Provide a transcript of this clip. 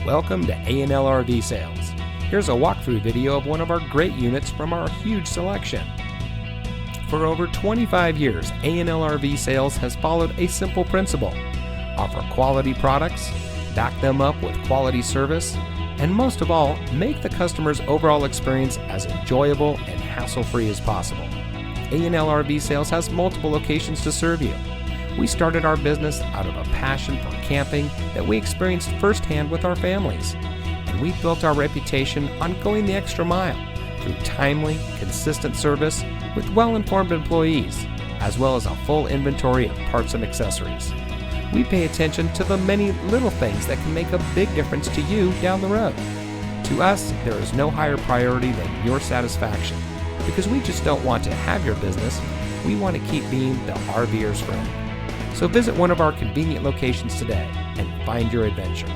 Welcome to A&L RV Sales. Here's a walkthrough video of one of our great units from our huge selection. For over 25 years, A&L RV Sales has followed a simple principle: offer quality products, back them up with quality service, and most of all, make the customer's overall experience as enjoyable and hassle-free as possible. A&L RV Sales has multiple locations to serve you. We started our business out of a passion for camping that we experienced firsthand with our families, and we built our reputation on going the extra mile through timely, consistent service with well-informed employees, as well as a full inventory of parts and accessories. We pay attention to the many little things that can make a big difference to you down the road. To us, there is no higher priority than your satisfaction, because we just don't want to have your business, we want to keep being the RVer's friend. So visit one of our convenient locations today and find your adventure.